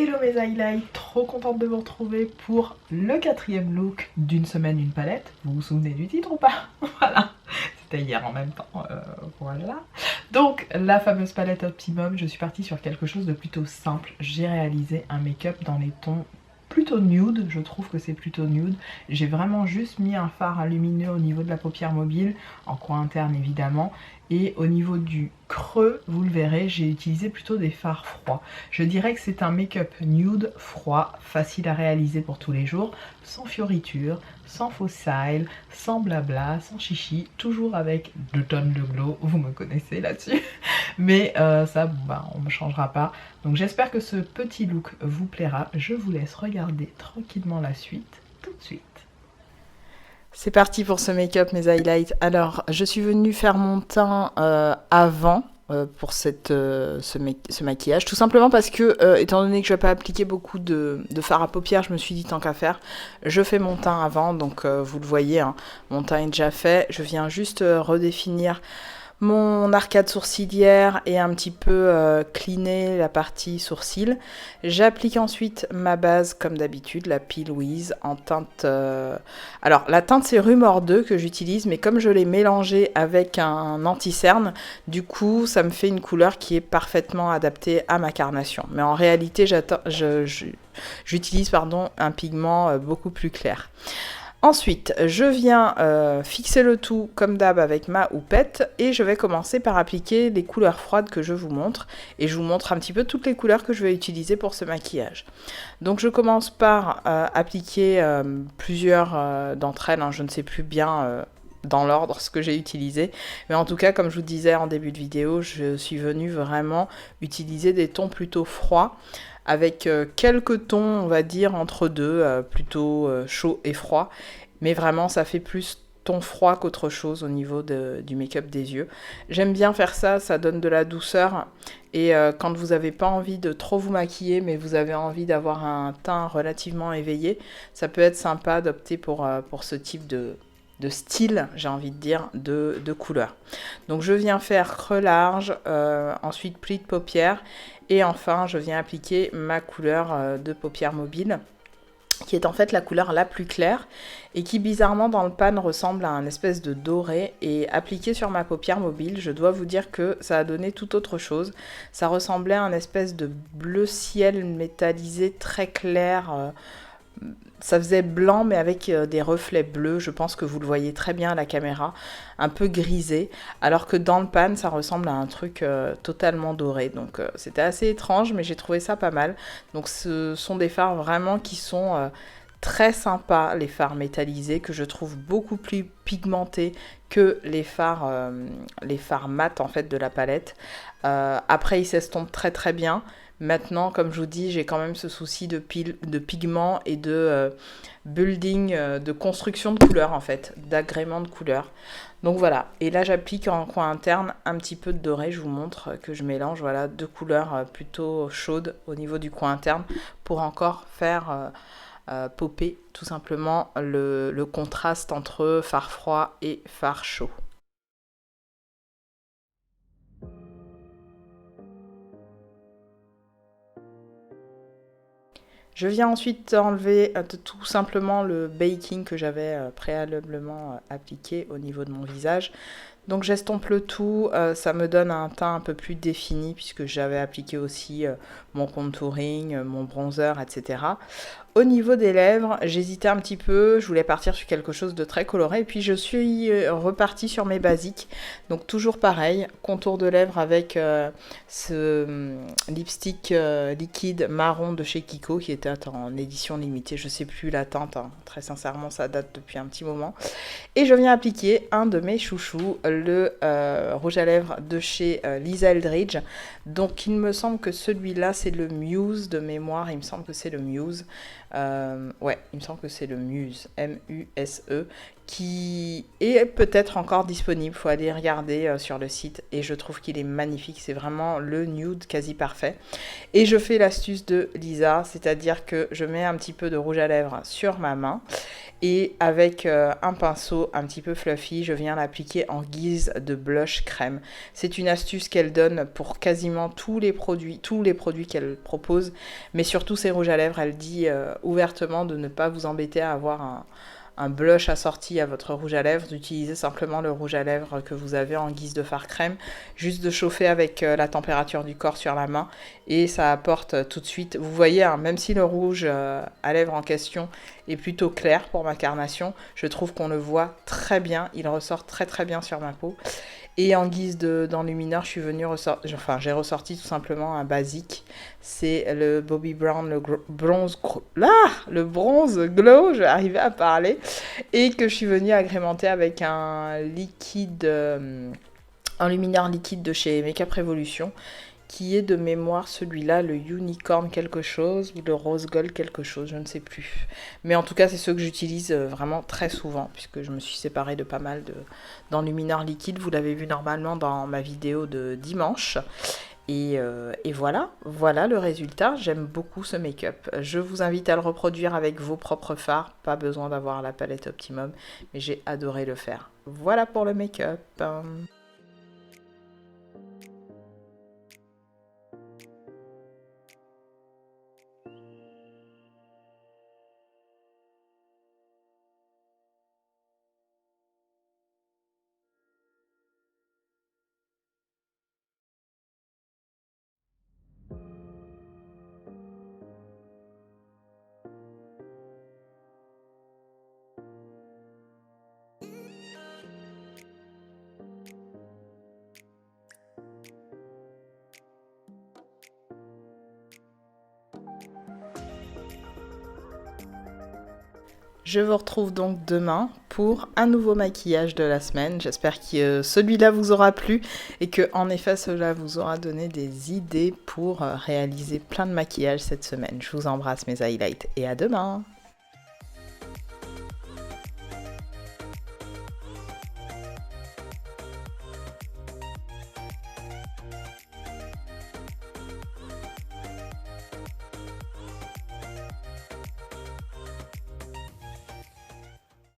Hello mes highlights, trop contente de vous retrouver pour le 4e look d'une semaine une palette. Vous vous souvenez du titre ou pas? Voilà, c'était hier en même temps, voilà. Donc la fameuse palette Optimum, je suis partie sur quelque chose de plutôt simple. J'ai réalisé un make-up dans les tons plutôt nude, je trouve que c'est plutôt nude. J'ai vraiment juste mis un fard lumineux au niveau de la paupière mobile, en coin interne évidemment, et au niveau du creux, vous le verrez, j'ai utilisé plutôt des fards froids. Je dirais que c'est un make-up nude froid, facile à réaliser pour tous les jours, sans fioritures, sans faux cils, sans blabla, sans chichi, toujours avec 2 tonnes de glow, vous me connaissez là-dessus. Mais ça, bon, bah, on ne me changera pas. Donc j'espère que ce petit look vous plaira. Je vous laisse regarder tranquillement la suite tout de suite. C'est parti pour ce make-up, mes highlights. Alors, je suis venue faire mon teint avant pour ce maquillage. Tout simplement parce que, étant donné que je ne vais pas appliquer beaucoup de fard à paupières, je me suis dit tant qu'à faire, je fais mon teint avant. Donc, vous le voyez, hein, mon teint est déjà fait. Je viens juste redéfinir mon arcade sourcilière et un petit peu cleaner la partie sourcil. J'applique ensuite ma base comme d'habitude, la P. Louise en teinte... Alors la teinte c'est Rumor 2 que j'utilise, mais comme je l'ai mélangée avec un anti-cerne, du coup ça me fait une couleur qui est parfaitement adaptée à ma carnation. Mais en réalité j'utilise un pigment beaucoup plus clair. Ensuite, je viens fixer le tout comme d'hab avec ma houppette et je vais commencer par appliquer les couleurs froides que je vous montre. Et je vous montre un petit peu toutes les couleurs que je vais utiliser pour ce maquillage. Donc je commence par appliquer plusieurs d'entre elles, hein, je ne sais plus bien dans l'ordre ce que j'ai utilisé. Mais en tout cas, comme je vous disais en début de vidéo, je suis venue vraiment utiliser des tons plutôt froids, avec quelques tons, on va dire, entre deux, plutôt chaud et froid. Mais vraiment, ça fait plus ton froid qu'autre chose au niveau du make-up des yeux. J'aime bien faire ça, ça donne de la douceur. Et quand vous n'avez pas envie de trop vous maquiller, mais vous avez envie d'avoir un teint relativement éveillé, ça peut être sympa d'opter pour ce type de style, j'ai envie de dire, de couleur. Donc je viens faire creux large, ensuite pli de paupières, et enfin je viens appliquer ma couleur de paupière mobile, qui est en fait la couleur la plus claire, et qui bizarrement dans le pan ressemble à un espèce de doré, et appliqué sur ma paupière mobile, je dois vous dire que ça a donné tout autre chose. Ça ressemblait à un espèce de bleu ciel métallisé très clair, ça faisait blanc mais avec des reflets bleus, je pense que vous le voyez très bien à la caméra, un peu grisé, alors que dans le pan ça ressemble à un truc totalement doré, donc c'était assez étrange mais j'ai trouvé ça pas mal. Donc ce sont des fards vraiment qui sont très sympas, les fards métallisés, que je trouve beaucoup plus pigmentés que les fards mat en fait de la palette. Après ils s'estompent très très bien. Maintenant, comme je vous dis, j'ai quand même ce souci de pigment et de building, de construction de couleurs en fait, d'agrément de couleurs. Donc voilà, et là j'applique en coin interne un petit peu de doré, je vous montre que je mélange, voilà, 2 couleurs plutôt chaudes au niveau du coin interne pour encore faire popper tout simplement le contraste entre fard froid et fard chaud. Je viens ensuite enlever tout simplement le baking que j'avais préalablement appliqué au niveau de mon visage. Donc j'estompe le tout, ça me donne un teint un peu plus défini puisque j'avais appliqué aussi mon contouring, mon bronzer, etc. Au niveau des lèvres, j'hésitais un petit peu, je voulais partir sur quelque chose de très coloré, et puis je suis repartie sur mes basiques. Donc toujours pareil, contour de lèvres avec ce lipstick liquide marron de chez Kiko qui était en édition limitée, je sais plus la teinte, hein. Très sincèrement ça date depuis un petit moment. Et je viens appliquer un de mes chouchous, le rouge à lèvres de chez Lisa Eldridge. Donc il me semble que celui-là c'est le Muse de mémoire, il me semble que c'est le Muse. Ouais, il me semble que c'est le Muse, M-U-S-E, qui est peut-être encore disponible, il faut aller regarder sur le site, et je trouve qu'il est magnifique, c'est vraiment le nude quasi parfait. Et je fais l'astuce de Lisa, c'est-à-dire que je mets un petit peu de rouge à lèvres sur ma main, Et avec un pinceau un petit peu fluffy, je viens l'appliquer en guise de blush crème. C'est une astuce qu'elle donne pour quasiment tous les produits qu'elle propose, mais surtout ses rouges à lèvres. Elle dit ouvertement de ne pas vous embêter à avoir un blush assorti à votre rouge à lèvres, d'utiliser simplement le rouge à lèvres que vous avez en guise de fard crème, juste de chauffer avec la température du corps sur la main et ça apporte tout de suite, vous voyez, hein, même si le rouge à lèvres en question est plutôt clair pour ma carnation, je trouve qu'on le voit très bien, il ressort très très bien sur ma peau. Et en guise d'enlumineur, je suis venue j'ai ressorti tout simplement un basique. C'est le Bobbi Brown, le bronze glow, je vais arriver à parler. Et que je suis venue agrémenter avec un liquide, enlumineur liquide de chez Makeup Revolution, qui est de mémoire celui-là, le Unicorn quelque chose, ou le Rose Gold quelque chose, je ne sais plus. Mais en tout cas, c'est ceux que j'utilise vraiment très souvent, puisque je me suis séparée de pas mal d'enlumineurs liquides. Vous l'avez vu normalement dans ma vidéo de dimanche. Et voilà le résultat. J'aime beaucoup ce make-up. Je vous invite à le reproduire avec vos propres fards. Pas besoin d'avoir la palette Optimum, mais j'ai adoré le faire. Voilà pour le make-up. Je vous retrouve donc demain pour un nouveau maquillage de la semaine. J'espère que celui-là vous aura plu et que en effet cela vous aura donné des idées pour réaliser plein de maquillages cette semaine. Je vous embrasse mes highlights et à demain!